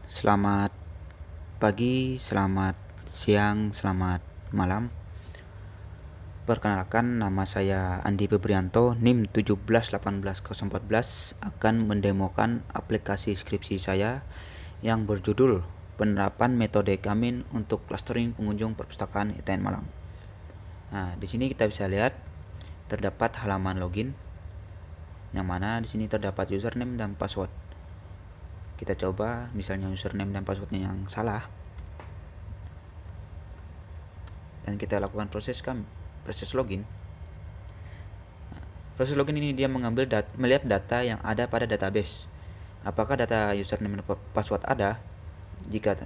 Selamat pagi, selamat siang, selamat malam. Perkenalkan, nama saya Andi Febrianto, NIM 1718014, akan mendemokan aplikasi skripsi saya yang berjudul Penerapan Metode Kamin untuk Clustering Pengunjung Perpustakaan ITN Malang. Nah, di sini kita bisa lihat terdapat halaman login, yang mana di sini terdapat username dan password. Kita coba misalnya username dan passwordnya yang salah, dan kita lakukan proses login. Proses login ini dia melihat data yang ada pada database. Apakah data username dan password ada? Jika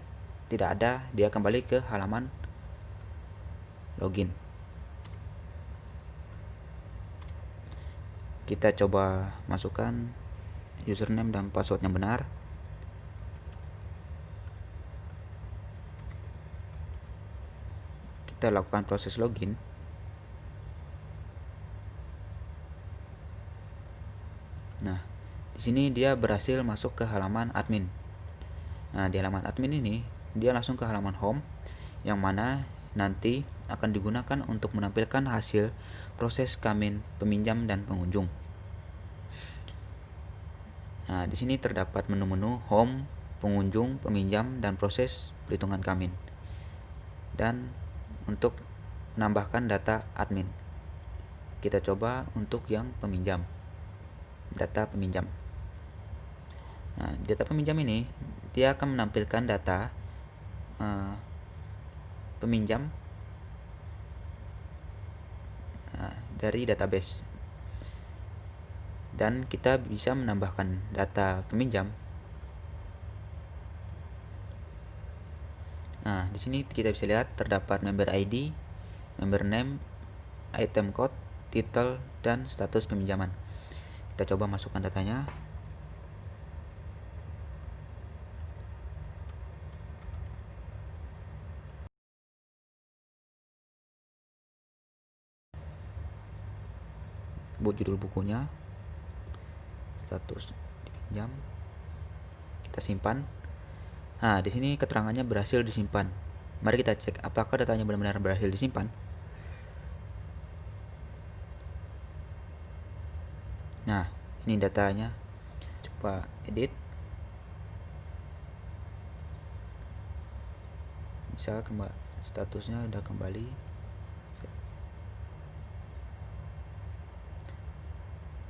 tidak ada, dia kembali ke halaman login. Kita coba masukkan username dan password yang benar. Kita lakukan proses login. Nah, di sini dia berhasil masuk ke halaman admin. Nah, di halaman admin ini dia langsung ke halaman home, yang mana nanti akan digunakan untuk menampilkan hasil proses kamin peminjam dan pengunjung. Nah, di sini terdapat menu-menu home, pengunjung, peminjam, dan proses perhitungan kamin. Dan untuk menambahkan data admin, kita coba untuk yang peminjam, data peminjam. Nah, data peminjam ini dia akan menampilkan data peminjam dari database, dan kita bisa menambahkan data peminjam. Nah, di sini kita bisa lihat terdapat member ID, member name, item code, title, dan status peminjaman. Kita coba masukkan datanya. Judul bukunya, status dipinjam. Kita simpan. Nah, di sini keterangannya berhasil disimpan. Mari kita cek apakah datanya benar-benar berhasil disimpan. Nah, ini datanya. Coba edit. Misal statusnya udah kembali.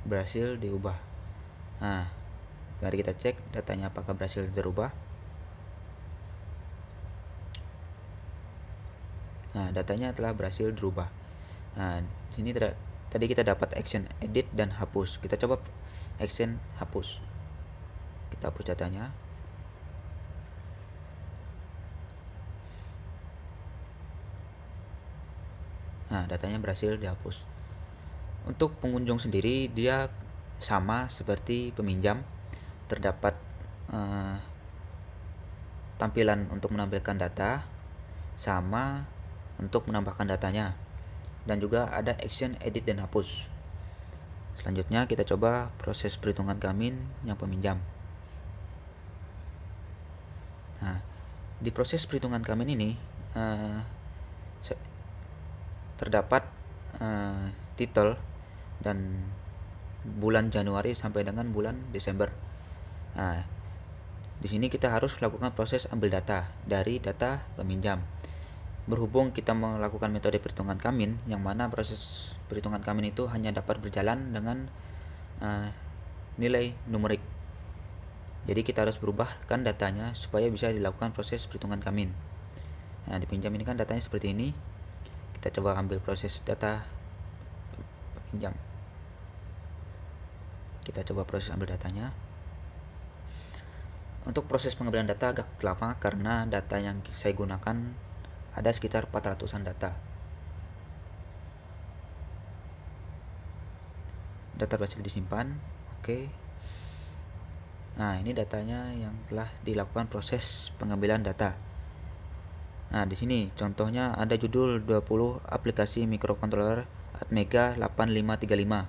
Berhasil diubah. Nah, mari kita cek datanya apakah berhasil dirubah. Nah, datanya telah berhasil dirubah. Nah, sini tadi kita dapat action edit dan hapus. Kita coba action hapus. Kita hapus datanya. Nah, datanya berhasil dihapus. Untuk pengunjung sendiri dia sama seperti peminjam. Terdapat tampilan untuk menampilkan data, sama untuk menambahkan datanya, dan juga ada action edit dan hapus. Selanjutnya kita coba proses perhitungan kamin yang peminjam. Nah, di proses perhitungan kamin ini terdapat titel dan bulan Januari sampai dengan bulan Desember. Nah, di sini kita harus melakukan proses ambil data dari data peminjam. Berhubung kita melakukan metode perhitungan kamin, yang mana proses perhitungan kamin itu hanya dapat berjalan dengan nilai numerik. Jadi kita harus berubahkan datanya supaya bisa dilakukan proses perhitungan kamin. Nah, di pinjam ini kan datanya seperti ini. Kita coba ambil proses data pinjam. Kita coba proses ambil datanya. Untuk proses pengambilan data agak lama karena data yang saya gunakan ada sekitar 400-an data. Data berhasil disimpan. Oke. Nah, ini datanya yang telah dilakukan proses pengambilan data. Nah, di sini contohnya ada judul 20 aplikasi microcontroller Atmega 8535.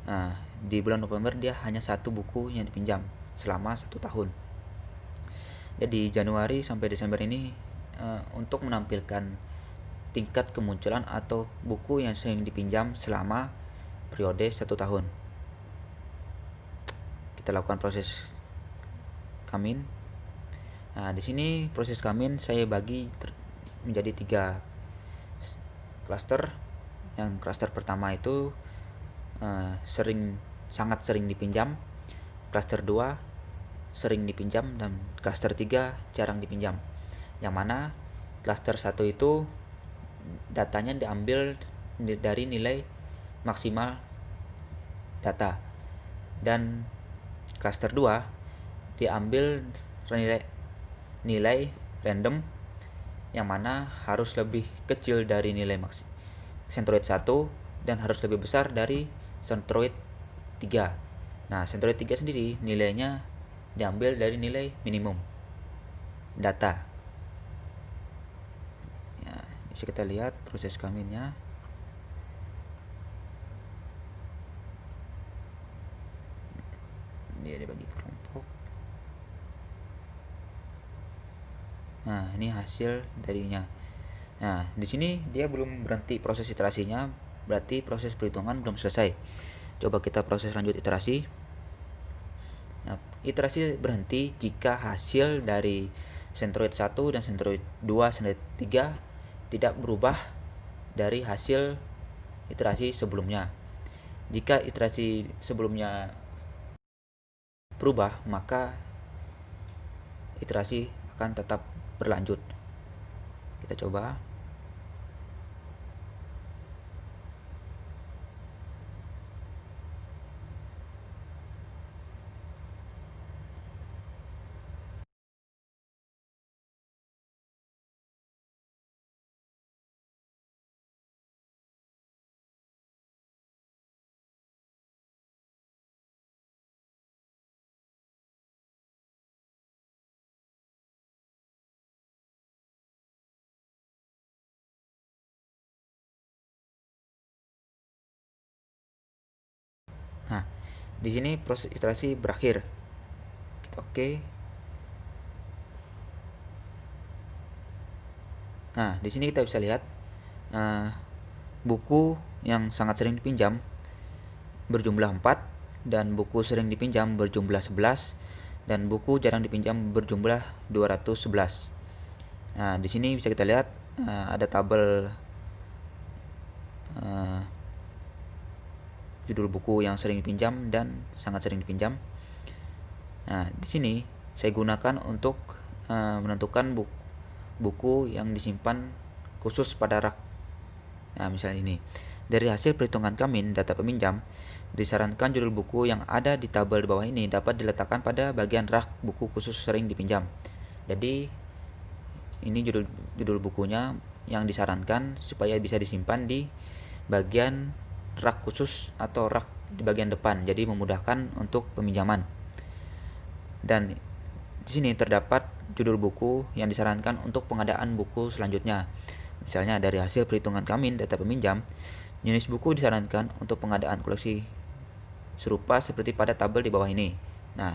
Nah, di bulan November dia hanya satu buku yang dipinjam selama 1 tahun. Jadi Januari sampai Desember ini untuk menampilkan tingkat kemunculan atau buku yang sering dipinjam selama periode 1 tahun. Kita lakukan proses Kamin. Nah, di sini proses Kamin saya bagi menjadi 3 klaster. Yang klaster pertama itu sangat sering dipinjam, klaster 2 sering dipinjam, dan klaster 3 jarang dipinjam. Yang mana klaster 1 itu datanya diambil dari nilai maksimal data, dan klaster 2 diambil nilai random yang mana harus lebih kecil dari nilai centroid 1 dan harus lebih besar dari centroid 3. Nah, centroid 3 sendiri nilainya diambil dari nilai minimum data. Ya, bisa kita lihat proses Kaminnya. Dia dibagi kelompok. Nah, ini hasil darinya. Nah, di sini dia belum berhenti proses iterasinya, berarti proses perhitungan belum selesai. Coba kita proses lanjut iterasi. Nah, iterasi berhenti jika hasil dari centroid 1 dan centroid 2, centroid 3 tidak berubah dari hasil iterasi sebelumnya. Jika iterasi sebelumnya berubah, maka iterasi akan tetap berlanjut. Kita coba. Nah, di sini proses iterasi berakhir. Kita oke. Nah, di sini kita bisa lihat buku yang sangat sering dipinjam berjumlah 4, dan buku sering dipinjam berjumlah 11, dan buku jarang dipinjam berjumlah 211. Nah, di sini bisa kita lihat ada tabel judul buku yang sering dipinjam dan sangat sering dipinjam. Nah, di sini saya gunakan untuk menentukan buku yang disimpan khusus pada rak. Nah, misalnya ini. Dari hasil perhitungan Kamin data peminjam, disarankan judul buku yang ada di tabel di bawah ini dapat diletakkan pada bagian rak buku khusus sering dipinjam. Jadi ini judul bukunya yang disarankan supaya bisa disimpan di bagian rak khusus atau rak di bagian depan, jadi memudahkan untuk peminjaman. Dan di sini terdapat judul buku yang disarankan untuk pengadaan buku selanjutnya. Misalnya dari hasil perhitungan Kamin data peminjam, jenis buku disarankan untuk pengadaan koleksi serupa seperti pada tabel di bawah ini. Nah,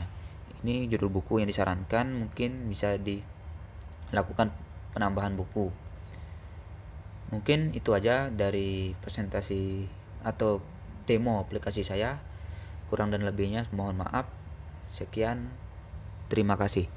ini judul buku yang disarankan, mungkin bisa dilakukan penambahan buku. Mungkin itu aja dari presentasi atau demo aplikasi saya. Kurang dan lebihnya mohon maaf. Sekian, terima kasih.